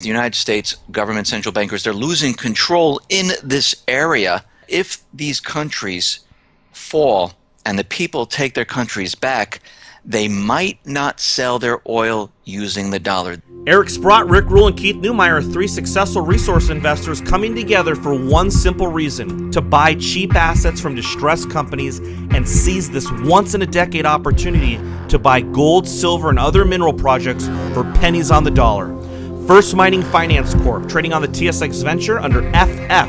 The United States government central bankers, they're losing control in this area. If these countries fall and the people take their countries back, they might not sell their oil using the dollar. Eric Sprott, Rick Rule, and Keith Neumeyer are three successful resource investors coming together for one simple reason: to buy cheap assets from distressed companies and seize this once-in-a-decade opportunity to buy gold, silver, and other mineral projects for pennies on the dollar. First Mining Finance Corp, trading on the TSX Venture under FF,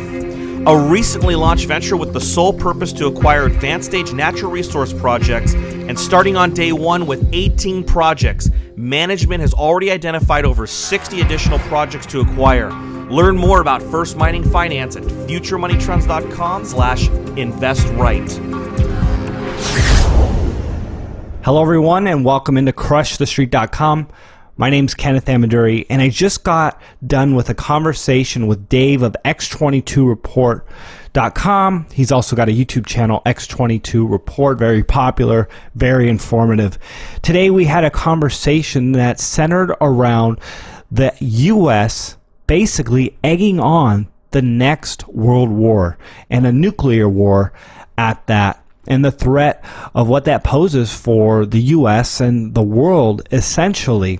a recently launched venture with the sole purpose to acquire advanced stage natural resource projects, and starting on day one with 18 projects, management has already identified over 60 additional projects to acquire. Learn more about First Mining Finance at futuremoneytrends.com/investright. Hello everyone, and welcome into crushthestreet.com. My name's Kenneth Amaduri, and I just got done with a conversation with Dave of X22 Report.com. He's also got a YouTube channel, X22 Report, very popular, very informative. Today we had a conversation that centered around the U.S. basically egging on the next world war, and a nuclear war at that, and the threat of what that poses for the U.S. and the world, essentially.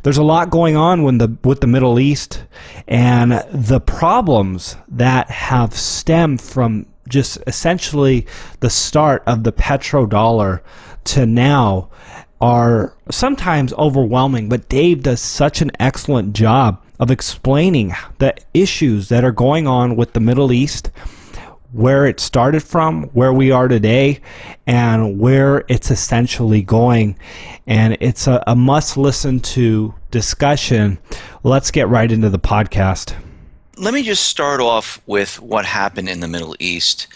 There's a lot going on with the Middle East, and the problems that have stemmed from just essentially the start of the petrodollar to now are sometimes overwhelming. But Dave does such an excellent job of explaining the issues that are going on with the Middle East, where it started from, where we are today, and where it's essentially going. And it's a must listen to discussion. Let's get right into the podcast. Let me just start off with what happened in the Middle East,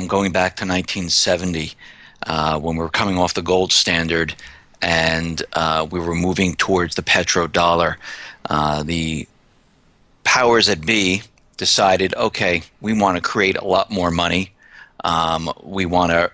going back to 1970, when we were coming off the gold standard and we were moving towards the petrodollar. The powers that be decided, okay, we want to create a lot more money. We want to,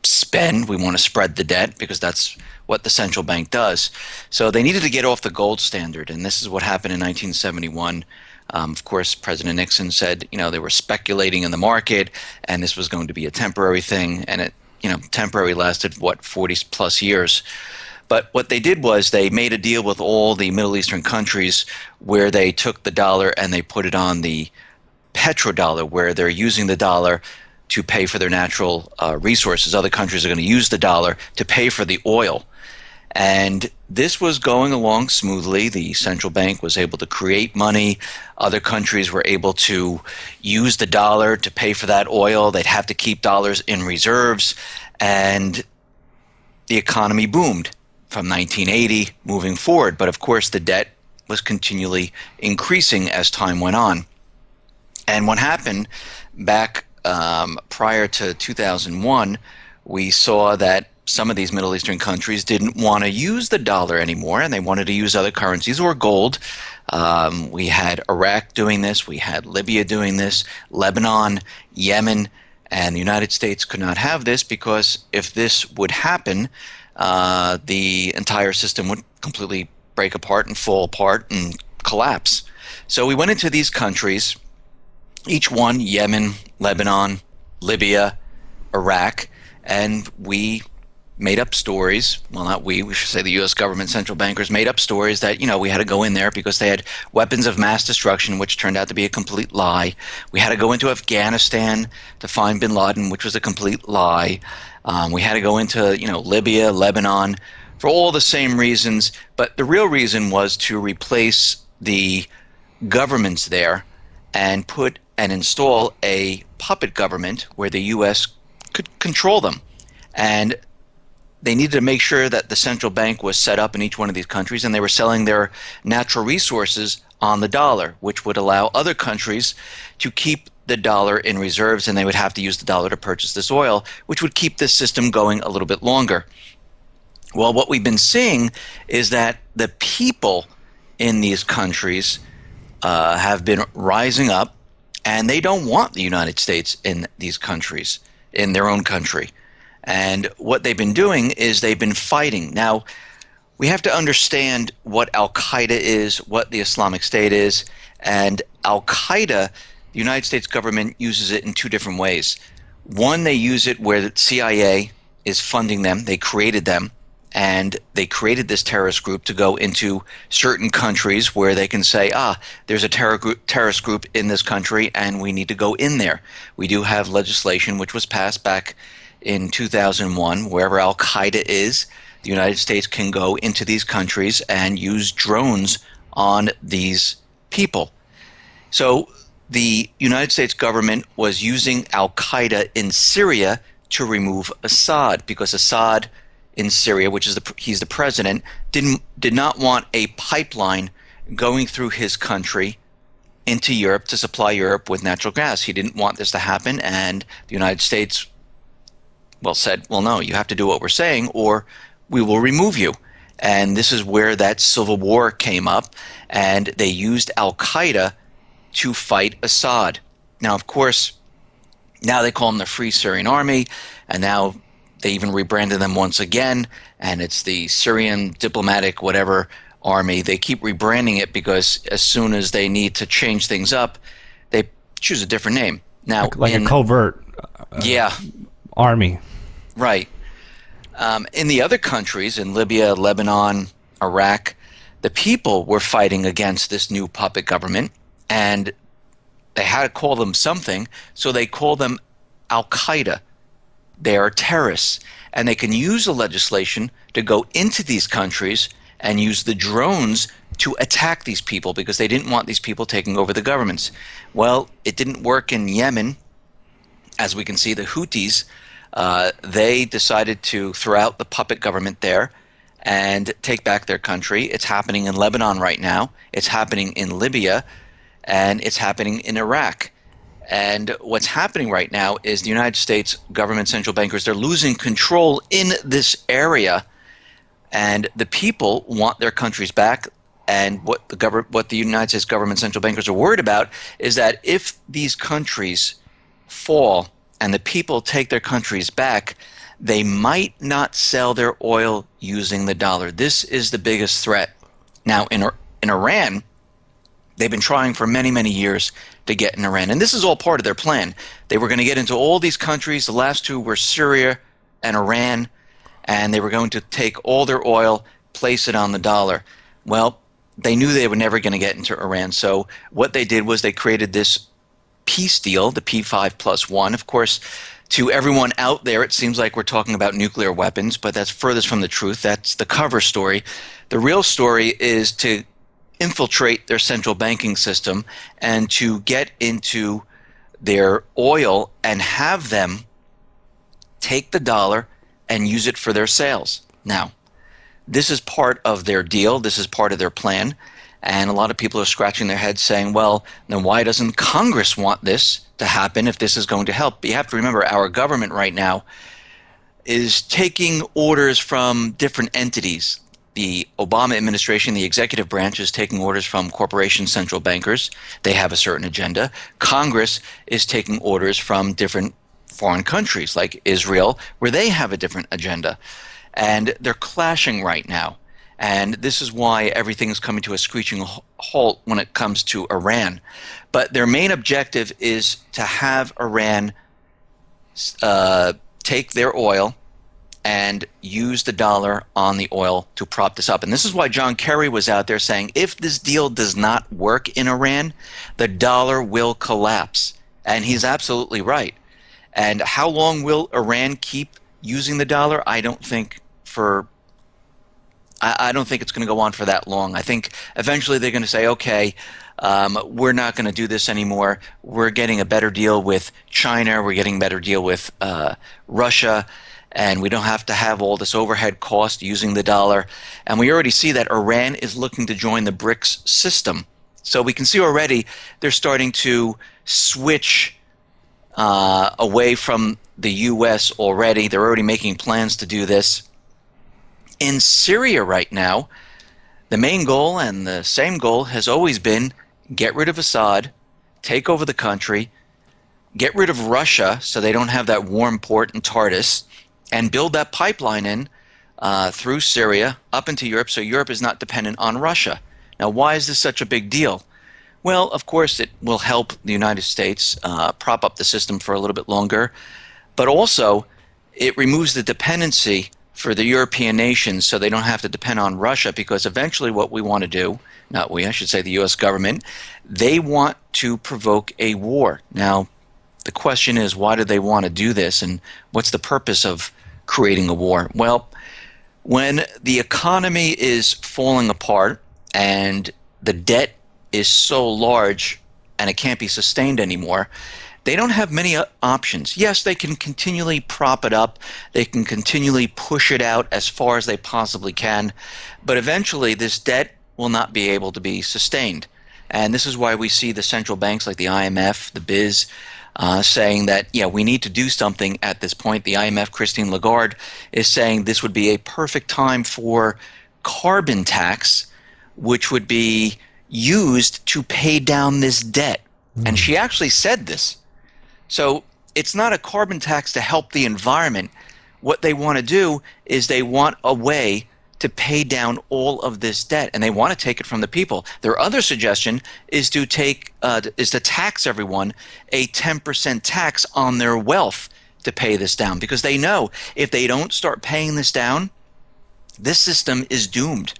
spend. We want to spread the debt, because that's what the central bank does. So they needed to get off the gold standard, and this is what happened in 1971. Of course, President Nixon said, they were speculating in the market, and this was going to be a temporary thing, and it, temporary lasted, 40 plus years. But what they did was they made a deal with all the Middle Eastern countries where they took the dollar and they put it on the petrodollar, where they're using the dollar to pay for their natural resources. Other countries are going to use the dollar to pay for the oil. And this was going along smoothly. The central bank was able to create money. Other countries were able to use the dollar to pay for that oil. They'd have to keep dollars in reserves. And the economy boomed from 1980 moving forward. But of course, the debt was continually increasing as time went on. And what happened back prior to 2001, we saw that some of these Middle Eastern countries didn't want to use the dollar anymore, and they wanted to use other currencies or gold. We had Iraq doing this, we had Libya doing this, Lebanon, Yemen, and the United States could not have this, because if this would happen, the entire system would completely break apart and fall apart and collapse. So we went into these countries, each one, Yemen, Lebanon, Libya, Iraq, and we made up stories. Well, not we should say the U.S. government central bankers made up stories that, we had to go in there because they had weapons of mass destruction, which turned out to be a complete lie. We had to go into Afghanistan to find bin Laden, which was a complete lie. We had to go into, Libya, Lebanon, for all the same reasons. But the real reason was to replace the governments there and put and install a puppet government where the U.S. could control them. And they needed to make sure that the central bank was set up in each one of these countries, and they were selling their natural resources on the dollar, which would allow other countries to keep the dollar in reserves, and they would have to use the dollar to purchase this oil, which would keep this system going a little bit longer. Well, what we've been seeing is that the people in these countries have been rising up, and they don't want the United States in these countries, in their own country. And what they've been doing is they've been fighting. Now, we have to understand what Al-Qaeda is, what the Islamic State is, and Al-Qaeda, the United States government uses it in two different ways. One, they use it where the CIA is funding them. They created them, and they created this terrorist group to go into certain countries where they can say, there's a terrorist group in this country, and we need to go in there. We do have legislation which was passed back in 2001. Wherever Al-Qaeda is, the United States can go into these countries and use drones on these people. So the United States government was using Al-Qaeda in Syria to remove Assad, because Assad in Syria, which is he's the president, did not want a pipeline going through his country into Europe to supply Europe with natural gas. He didn't want this to happen, and the United States said, well, no, you have to do what we're saying or we will remove you. And this is where that civil war came up, and they used Al-Qaeda to fight Assad. Now, of course, now they call them the Free Syrian Army, and now they even rebranded them once again, and it's the Syrian Diplomatic whatever Army. They keep rebranding it because as soon as they need to change things up, they choose a different name. Now, like a covert army. Right. In the other countries, in Libya, Lebanon, Iraq, the people were fighting against this new puppet government, and they had to call them something, so they call them Al-Qaeda. They are terrorists, and they can use the legislation to go into these countries and use the drones to attack these people because they didn't want these people taking over the governments. Well, it didn't work in Yemen. As we can see, the Houthis, they decided to throw out the puppet government there and take back their country. It's happening in Lebanon right now. It's happening in Libya, and it's happening in Iraq. And what's happening right now is the United States government central bankers, they're losing control in this area, and the people want their countries back. And what the United States government central bankers are worried about is that if these countries fall and the people take their countries back, they might not sell their oil using the dollar. This is the biggest threat. Now, in Iran, they've been trying for many, many years to get in Iran. And this is all part of their plan. They were going to get into all these countries. The last two were Syria and Iran. And they were going to take all their oil, place it on the dollar. Well, they knew they were never going to get into Iran. So what they did was they created this peace deal, the P5+1. Of course, to everyone out there, it seems like we're talking about nuclear weapons, but that's furthest from the truth. That's the cover story. The real story is to infiltrate their central banking system and to get into their oil and have them take the dollar and use it for their sales. Now, this is part of their deal. This is part of their plan. And a lot of people are scratching their heads saying, well, then why doesn't Congress want this to happen if this is going to help? But you have to remember, our government right now is taking orders from different entities. The Obama administration, the executive branch, is taking orders from corporation central bankers. They have a certain agenda. Congress is taking orders from different foreign countries like Israel, where they have a different agenda. And they're clashing right now. And this is why everything's coming to a screeching halt when it comes to Iran. But their main objective is to have Iran take their oil and use the dollar on the oil to prop this up. And this is why John Kerry was out there saying, if this deal does not work in Iran, the dollar will collapse. And he's absolutely right. And how long will Iran keep using the dollar? I don't think it's going to go on for that long. I think eventually they're going to say, okay, we're not going to do this anymore. We're getting a better deal with China. We're getting a better deal with Russia. And we don't have to have all this overhead cost using the dollar. And we already see that Iran is looking to join the BRICS system. So we can see already they're starting to switch away from the U.S. already. They're already making plans to do this. In Syria right now, the main goal and the same goal has always been get rid of Assad, take over the country, get rid of Russia so they don't have that warm port in Tartus, and build that pipeline in through Syria up into Europe, so Europe is not dependent on Russia. Now, why is this such a big deal? Well, of course, it will help the United States prop up the system for a little bit longer, but also it removes the dependency for the European nations so they don't have to depend on Russia, because eventually what we want to do, not we, I should say the U.S. government, they want to provoke a war. Now, the question is, why do they want to do this, and what's the purpose of creating a war? Well, when the economy is falling apart and the debt is so large and it can't be sustained anymore, they don't have many options. Yes, they can continually prop it up. They can continually push it out as far as they possibly can. But eventually, this debt will not be able to be sustained. And this is why we see the central banks like the IMF, the BIS, saying that, yeah, we need to do something at this point. The IMF, Christine Lagarde, is saying this would be a perfect time for carbon tax, which would be used to pay down this debt. And she actually said this. So it's not a carbon tax to help the environment. What they want to do is they want a way to pay down all of this debt, and they want to take it from the people. Their other suggestion is to tax everyone a 10% tax on their wealth to pay this down, because they know if they don't start paying this down, this system is doomed.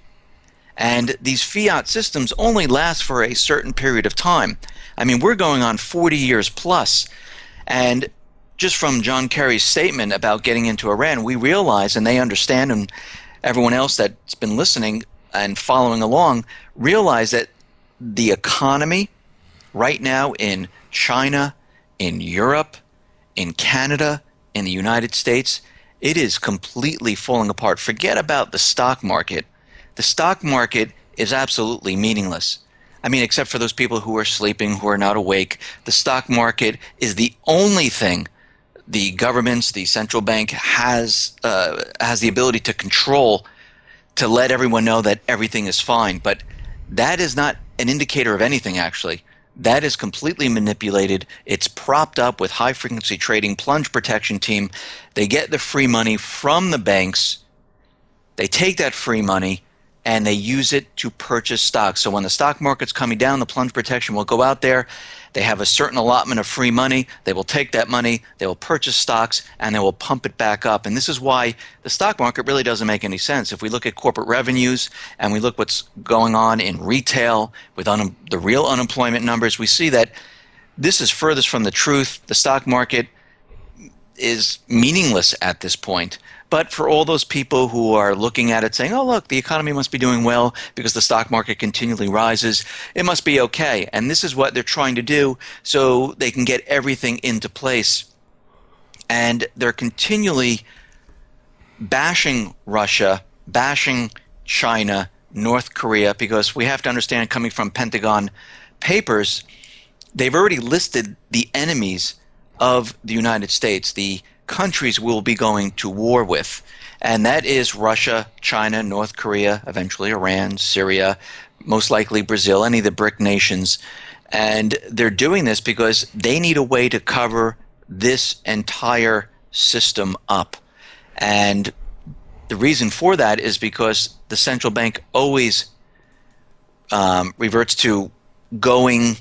And these fiat systems only last for a certain period of time. I mean, we're going on 40 years plus. And just from John Kerry's statement about getting into Iran, we realize, and they understand, and everyone else that's been listening and following along realize that the economy right now in China, in Europe, in Canada, in the United States, it is completely falling apart. Forget about the stock market. The stock market is absolutely meaningless. I mean, except for those people who are sleeping, who are not awake. The stock market is the only thing the governments, the central bank has the ability to control, to let everyone know that everything is fine. But that is not an indicator of anything, actually. That is completely manipulated. It's propped up with high-frequency trading, plunge protection team. They get the free money from the banks. They take that free money and they use it to purchase stocks. So when the stock market's coming down, the plunge protection will go out there. They have a certain allotment of free money. They will take that money, they will purchase stocks, and they will pump it back up. And this is why the stock market really doesn't make any sense. If we look at corporate revenues and we look what's going on in retail with the real unemployment numbers, we see that this is furthest from the truth. The stock market is meaningless at this point. But for all those people who are looking at it saying, oh, look, the economy must be doing well because the stock market continually rises, it must be okay. And this is what they're trying to do so they can get everything into place. And they're continually bashing Russia, bashing China, North Korea, because we have to understand, coming from Pentagon papers, they've already listed the enemies of the United States, the countries we'll be going to war with, and that is Russia, China, North Korea, eventually Iran, Syria, most likely Brazil, any of the BRIC nations. And they're doing this because they need a way to cover this entire system up. And the reason for that is because the central bank always reverts to going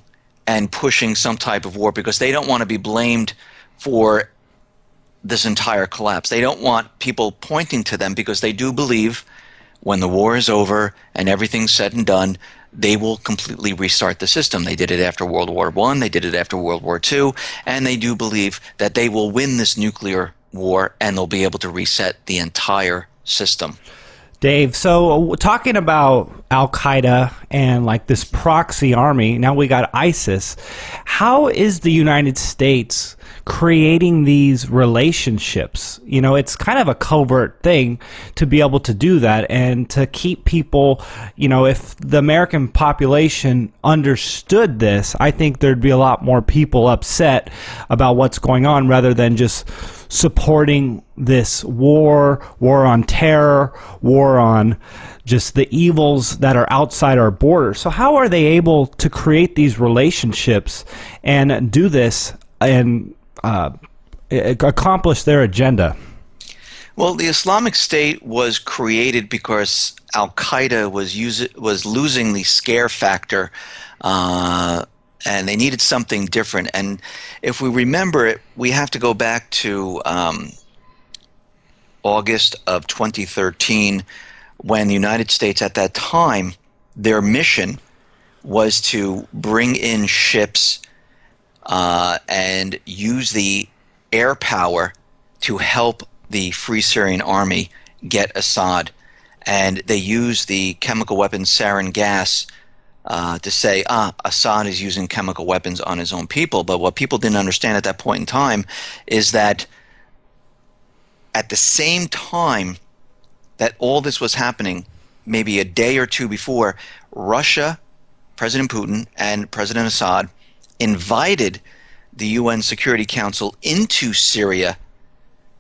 and pushing some type of war, because they don't want to be blamed for this entire collapse. They don't want people pointing to them, because they do believe when the war is over and everything's said and done, they will completely restart the system. They did it after World War I, they did it after World War II, and they do believe that they will win this nuclear war and they'll be able to reset the entire system. Dave, so talking about Al-Qaeda and like this proxy army, now we got ISIS. How is the United States creating these relationships? You know, it's kind of a covert thing to be able to do that and to keep people, you know, if the American population understood this, I think there'd be a lot more people upset about what's going on rather than just supporting this war on terror, war on just the evils that are outside our borders. So how are they able to create these relationships and do this and accomplish their agenda? Well, the Islamic State was created because Al Qaeda was losing the scare factor, and they needed something different. And if we remember it, we have to go back to August of 2013, when the United States at that time, their mission was to bring in ships and use the air power to help the Free Syrian Army get Assad. And they used the chemical weapon sarin gas to say, Assad is using chemical weapons on his own people. But what people didn't understand at that point in time is that at the same time that all this was happening, maybe a day or two before, Russia, President Putin, and President Assad invited the UN Security Council into Syria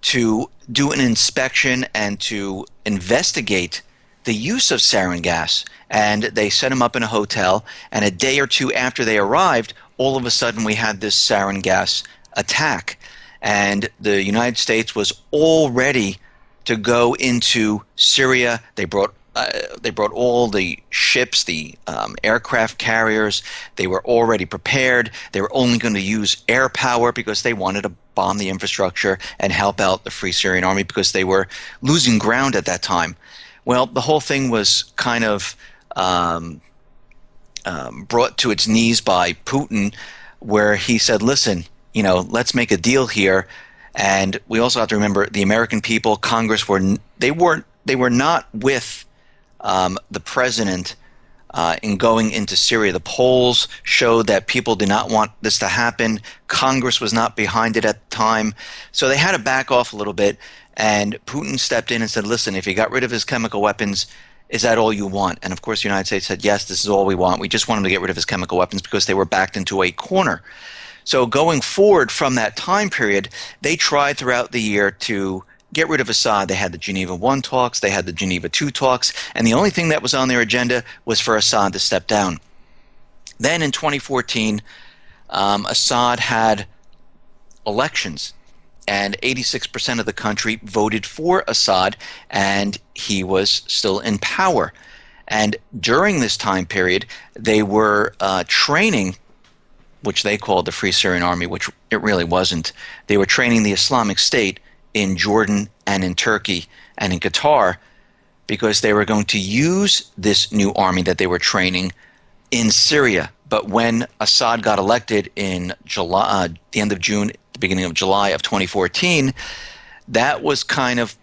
to do an inspection and to investigate the use of sarin gas. And they set him up in a hotel, and a day or two after they arrived, all of a sudden we had this sarin gas attack. And the United States was all ready to go into Syria. They brought all the ships, the aircraft carriers. They were already prepared. They were only going to use air power because they wanted to bomb the infrastructure and help out the Free Syrian Army because they were losing ground at that time. Well, the whole thing was kind of brought to its knees by Putin, where he said, listen, let's make a deal here. And we also have to remember the American people, Congress, they were not with the president in going into Syria. The polls showed that people did not want this to happen. Congress was not behind it at the time. So they had to back off a little bit. And Putin stepped in and said, listen, if he got rid of his chemical weapons, is that all you want? And of course, the United States said, yes, this is all we want. We just want him to get rid of his chemical weapons because they were backed into a corner. So going forward from that time period, they tried throughout the year to get rid of Assad. They had the Geneva I talks, they had the Geneva II talks, and the only thing that was on their agenda was for Assad to step down. Then in 2014, Assad had elections, and 86% of the country voted for Assad, and he was still in power. And during this time period, they were training, which they called the Free Syrian Army, which it really wasn't. They were training the Islamic State in Jordan and in Turkey and in Qatar because they were going to use this new army that they were training in Syria. But when Assad got elected in July, the end of June, the beginning of July of 2014, that was kind of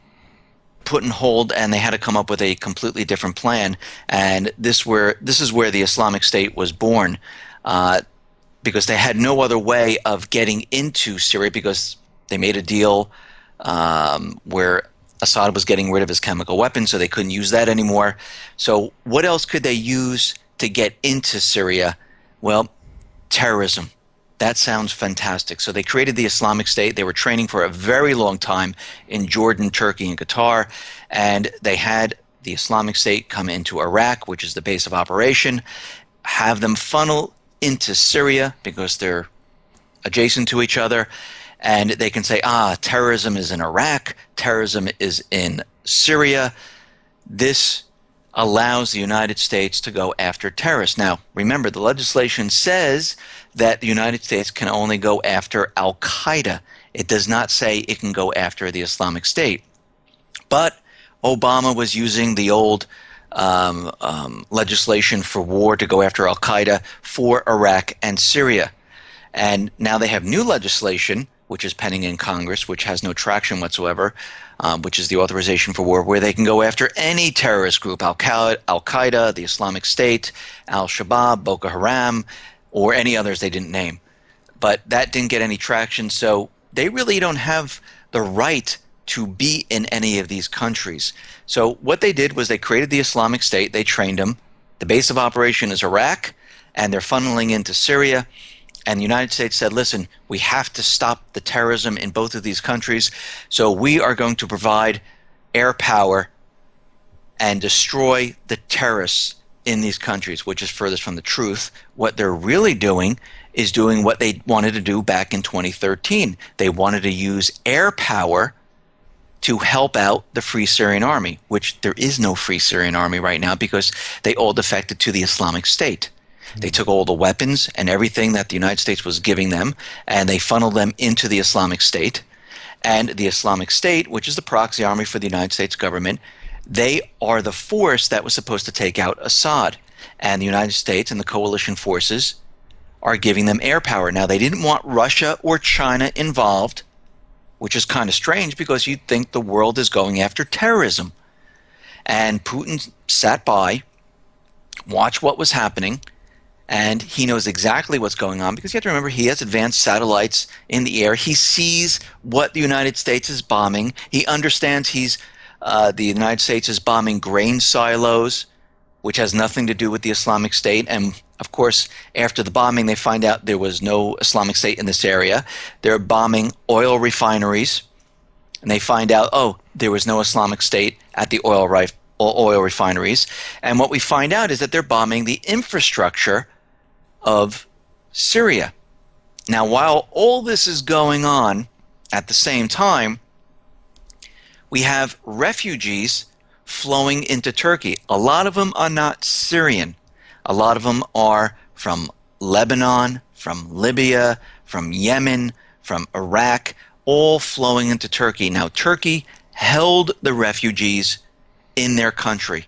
put in hold, and they had to come up with a completely different plan. And this is where the Islamic State was born, because they had no other way of getting into Syria because they made a deal where Assad was getting rid of his chemical weapons, so they couldn't use that anymore. So what else could they use to get into Syria? Well, terrorism. That sounds fantastic. So they created the Islamic State. They were training for a very long time in Jordan, Turkey, and Qatar, and they had the Islamic State come into Iraq, which is the base of operation, have them funnel into Syria because they're adjacent to each other, and they can say, terrorism is in Iraq, terrorism is in Syria. This allows the United States to go after terrorists. Now, remember, the legislation says that the United States can only go after Al-Qaeda. It does not say it can go after the Islamic State. But Obama was using the old legislation for war to go after Al-Qaeda for Iraq and Syria. And now they have new legislation, which is pending in Congress, which has no traction whatsoever, which is the authorization for war, where they can go after any terrorist group, Al-Qaeda, the Islamic State, Al-Shabaab, Boko Haram, or any others they didn't name. But that didn't get any traction, so they really don't have the right to be in any of these countries. So what they did was they created the Islamic State, they trained them. The base of operation is Iraq, and they're funneling into Syria. And the United States said, listen, we have to stop the terrorism in both of these countries, so we are going to provide air power and destroy the terrorists in these countries, which is furthest from the truth. What they're really doing is doing what they wanted to do back in 2013. They wanted to use air power to help out the Free Syrian Army, which there is no Free Syrian Army right now because they all defected to the Islamic State. They took all the weapons and everything that the United States was giving them, and they funneled them into the Islamic State. And the Islamic State, which is the proxy army for the United States government, they are the force that was supposed to take out Assad. And the United States and the coalition forces are giving them air power. Now, they didn't want Russia or China involved, which is kind of strange because you'd think the world is going after terrorism. And Putin sat by, watched what was happening, and he knows exactly what's going on because you have to remember he has advanced satellites in the air. He sees what the United States is bombing. He understands the United States is bombing grain silos, which has nothing to do with the Islamic State. And of course, after the bombing, they find out there was no Islamic State in this area. They're bombing oil refineries, and they find out, oh, there was no Islamic State at the oil refineries. And what we find out is that they're bombing the infrastructure of Syria. Now, while all this is going on at the same time, we have refugees flowing into Turkey. A lot of them are not Syrian. A lot of them are from Lebanon, from Libya, from Yemen, from Iraq, all flowing into Turkey. Now, Turkey held the refugees in their country,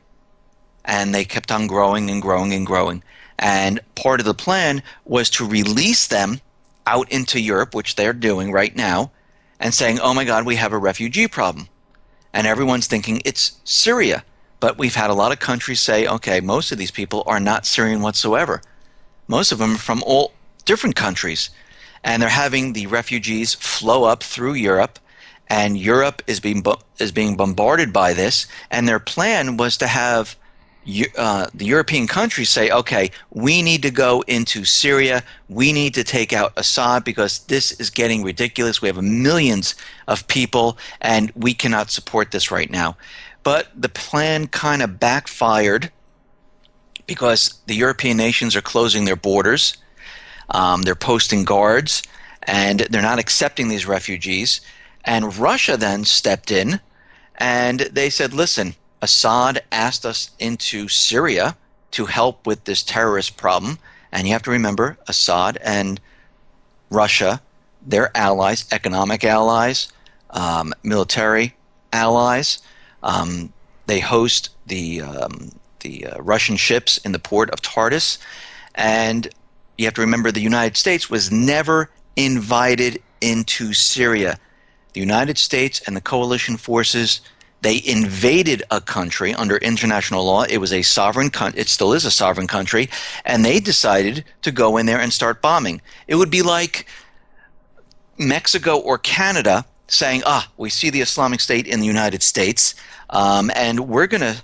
and they kept on growing and growing and growing. And part of the plan was to release them out into Europe, which they're doing right now, and saying, oh my God, we have a refugee problem. And everyone's thinking it's Syria. But we've had a lot of countries say, okay, most of these people are not Syrian whatsoever. Most of them are from all different countries. And they're having the refugees flow up through Europe, and Europe is being bombarded by this. And their plan was to have the European countries say, okay, we need to go into Syria. We need to take out Assad because this is getting ridiculous. We have millions of people, and we cannot support this right now. But the plan kind of backfired because the European nations are closing their borders. They're posting guards, and they're not accepting these refugees. And Russia then stepped in, and they said, listen, Assad asked us into Syria to help with this terrorist problem. And you have to remember, Assad and Russia, they're allies, economic allies, military allies. They host the Russian ships in the port of Tartus. And you have to remember the United States was never invited into Syria. The United States and the coalition forces, they invaded a country under international law. It was a sovereign country. It still is a sovereign country. And they decided to go in there and start bombing. It would be like Mexico or Canada saying, we see the Islamic State in the United States, and we're going to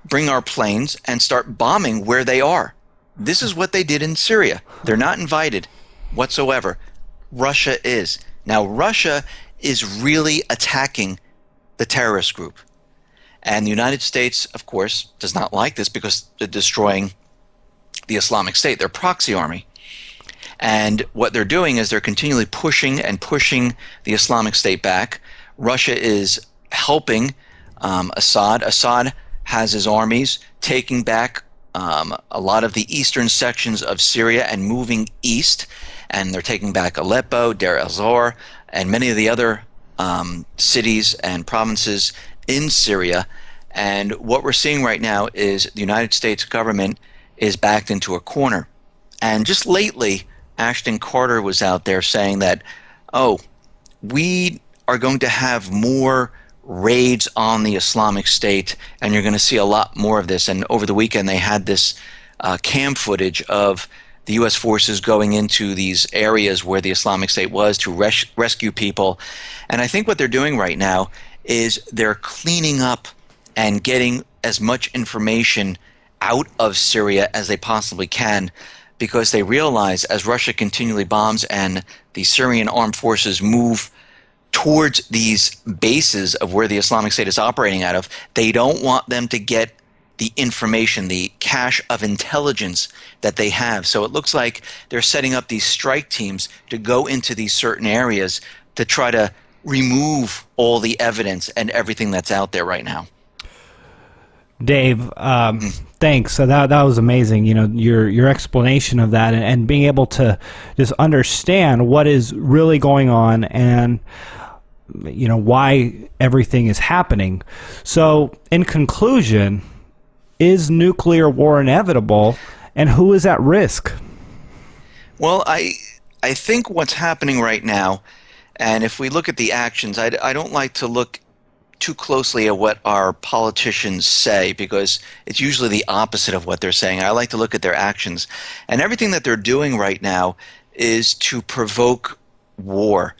bring our planes and start bombing where they are. This is what they did in Syria. They're not invited whatsoever. Russia is. Now, Russia is really attacking the terrorist group. And the United States, of course, does not like this because they're destroying the Islamic State, their proxy army. And what they're doing is they're continually pushing and pushing the Islamic State back. Russia is helping Assad. Assad has his armies taking back a lot of the eastern sections of Syria and moving east. And they're taking back Aleppo, Deir el-Zor, and many of the other cities and provinces in Syria. And what we're seeing right now is the United States government is backed into a corner. And just lately, Ashton Carter was out there saying that, we are going to have more raids on the Islamic State, and you're going to see a lot more of this. And over the weekend, they had this cam footage of the U.S. forces going into these areas where the Islamic State was to rescue people. And I think what they're doing right now is they're cleaning up and getting as much information out of Syria as they possibly can, because they realize as Russia continually bombs and the Syrian armed forces move towards these bases of where the Islamic State is operating out of, they don't want them to get the information, the cache of intelligence that they have. So it looks like they're setting up these strike teams to go into these certain areas to try to remove all the evidence and everything that's out there right now. Dave, thanks. So that was amazing. You know, your explanation of that, and being able to just understand what is really going on, and you know why everything is happening. So, in conclusion, is nuclear war inevitable, and who is at risk? Well, I think what's happening right now, and if we look at the actions, I don't like to look too closely at what our politicians say, because it's usually the opposite of what they're saying. I like to look at their actions. And everything that they're doing right now is to provoke war.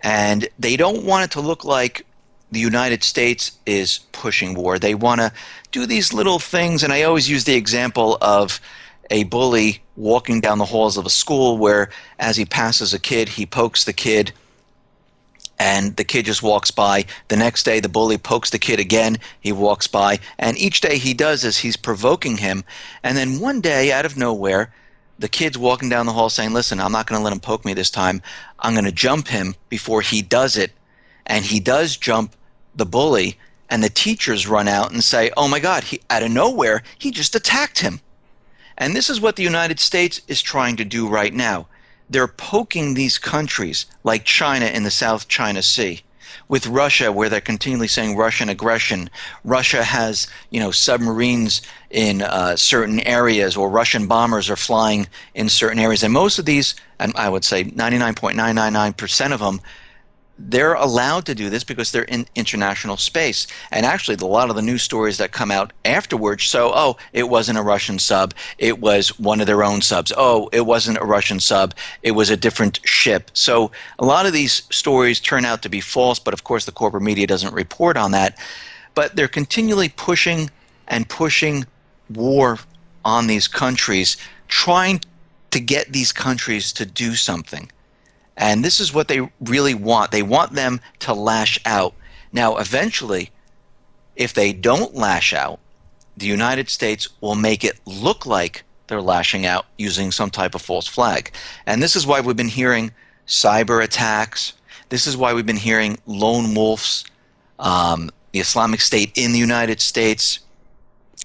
And they don't want it to look like the United States is pushing war. They want to do these little things, and I always use the example of a bully walking down the halls of a school where as he passes a kid, he pokes the kid, and the kid just walks by. The next day, the bully pokes the kid again. He walks by. And each day he does is he's provoking him. And then one day, out of nowhere, the kid's walking down the hall saying, listen, I'm not going to let him poke me this time. I'm going to jump him before he does it. And he does jump the bully. And the teachers run out and say, oh, my God, out of nowhere, he just attacked him. And this is what the United States is trying to do right now. They're poking these countries like China in the South China Sea, with Russia, where they're continually saying Russian aggression. Russia has, submarines in certain areas, or Russian bombers are flying in certain areas. And most of these, and I would say 99.999% of them, they're allowed to do this because they're in international space. And actually, a lot of the news stories that come out afterwards, it wasn't a Russian sub, it was one of their own subs. Oh, it wasn't a Russian sub, it was a different ship. So a lot of these stories turn out to be false, but of course the corporate media doesn't report on that. But they're continually pushing and pushing war on these countries, trying to get these countries to do something. And this is what they really want. They want them to lash out. Now, eventually, if they don't lash out, the United States will make it look like they're lashing out using some type of false flag. And this is why we've been hearing cyber attacks. This is why we've been hearing lone wolves, the Islamic State in the United States.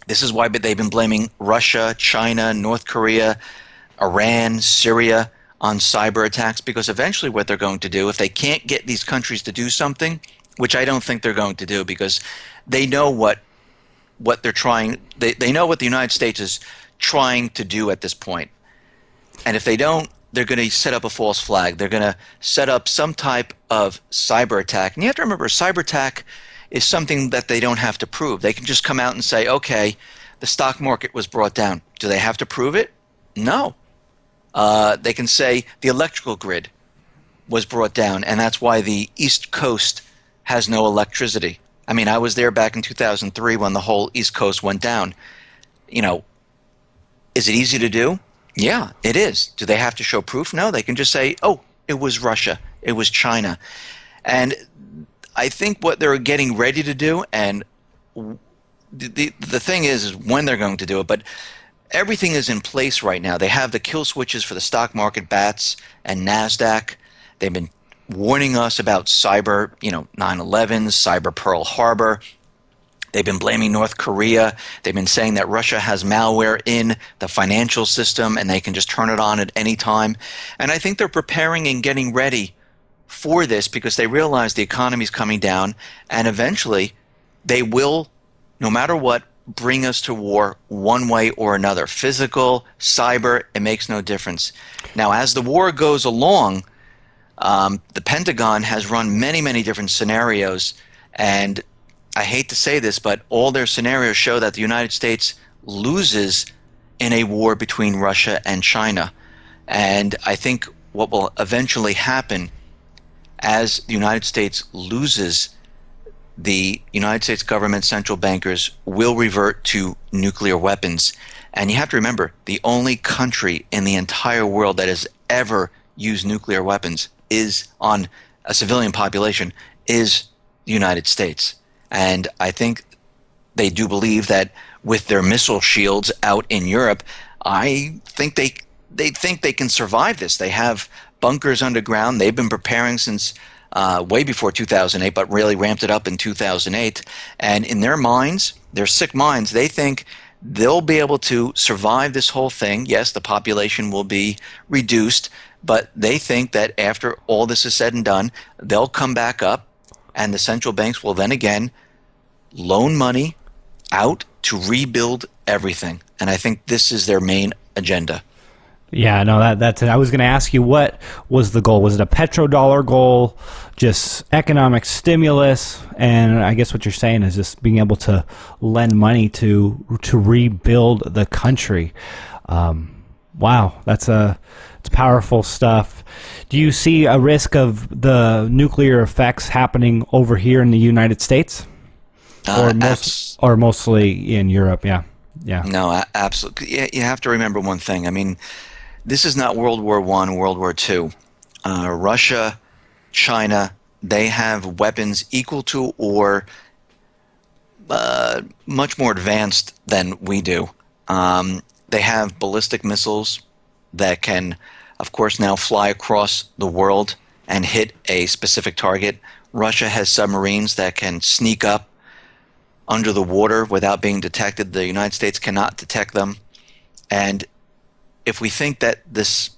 This is why they've been blaming Russia, China, North Korea, Iran, Syria on cyber attacks, because eventually what they're going to do, if they can't get these countries to do something, which I don't think they're going to do, because they know what they're trying, they know what the United States is trying to do at this point. And if they don't, they're going to set up a false flag. They're going to set up some type of cyber attack. And you have to remember, cyber attack is something that they don't have to prove. They can just come out and say, okay, the stock market was brought down. Do they have to prove it? No. They can say the electrical grid was brought down, and that's why the East Coast has no electricity. I mean, I was there back in 2003 when the whole East Coast went down. Is it easy to do? Yeah, it is. Do they have to show proof? No, they can just say, oh, it was Russia, it was China. And I think what they're getting ready to do, and the thing is when they're going to do it, but everything is in place right now. They have the kill switches for the stock market, BATS and NASDAQ. They've been warning us about cyber, 9/11, cyber Pearl Harbor. They've been blaming North Korea. They've been saying that Russia has malware in the financial system and they can just turn it on at any time. And I think they're preparing and getting ready for this because they realize the economy is coming down, and eventually they will, no matter what, bring us to war one way or another. Physical, cyber, it makes no difference. Now, as the war goes along, the Pentagon has run many, many different scenarios, and I hate to say this, but all their scenarios show that the United States loses in a war between Russia and China. And I think what will eventually happen as the United States loses, the United States government central bankers will revert to nuclear weapons. And you have to remember, the only country in the entire world that has ever used nuclear weapons is on a civilian population is the United States. And I think they do believe that with their missile shields out in Europe, I think they think they can survive this. They have bunkers underground. They've been preparing since way before 2008, but really ramped it up in 2008. And in their minds, their sick minds, they think they'll be able to survive this whole thing. Yes, the population will be reduced, but they think that after all this is said and done, they'll come back up, and the central banks will then again loan money out to rebuild everything. And I think this is their main agenda. Yeah, no, that's it. I was going to ask you, what was the goal? Was it a petrodollar goal, just economic stimulus? And I guess what you're saying is just being able to lend money to rebuild the country. Wow, it's powerful stuff. Do you see a risk of the nuclear effects happening over here in the United States? Or mostly in Europe? Yeah. No, absolutely. You have to remember one thing. I mean, this is not World War I, World War II. Russia, China, they have weapons equal to or much more advanced than we do. They have ballistic missiles that can, of course, now fly across the world and hit a specific target. Russia has submarines that can sneak up under the water without being detected. The United States cannot detect them. And if we think that this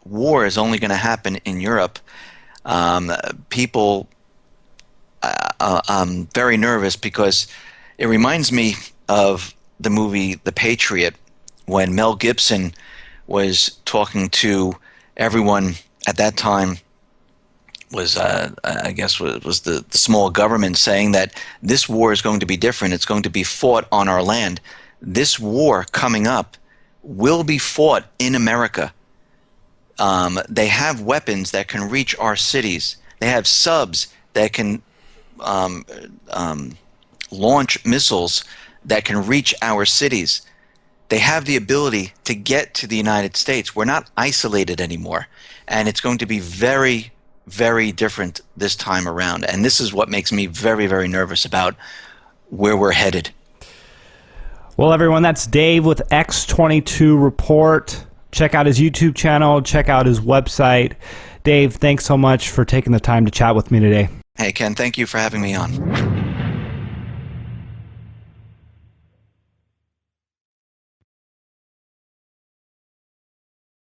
war is only going to happen in Europe, people, I'm very nervous, because it reminds me of the movie The Patriot, when Mel Gibson was talking to everyone at that time, was I guess was the small government, saying that this war is going to be different. It's going to be fought on our land. This war coming up will be fought in America. They have weapons that can reach our cities. They have subs that can launch missiles that can reach our cities. They have the ability to get to the United States. We're not isolated anymore. And it's going to be very, very different this time around. And this is what makes me very, very nervous about where we're headed. Well, everyone, that's Dave with X22 Report. Check out his YouTube channel. Check out his website. Dave, thanks so much for taking the time to chat with me today. Hey, Ken, thank you for having me on.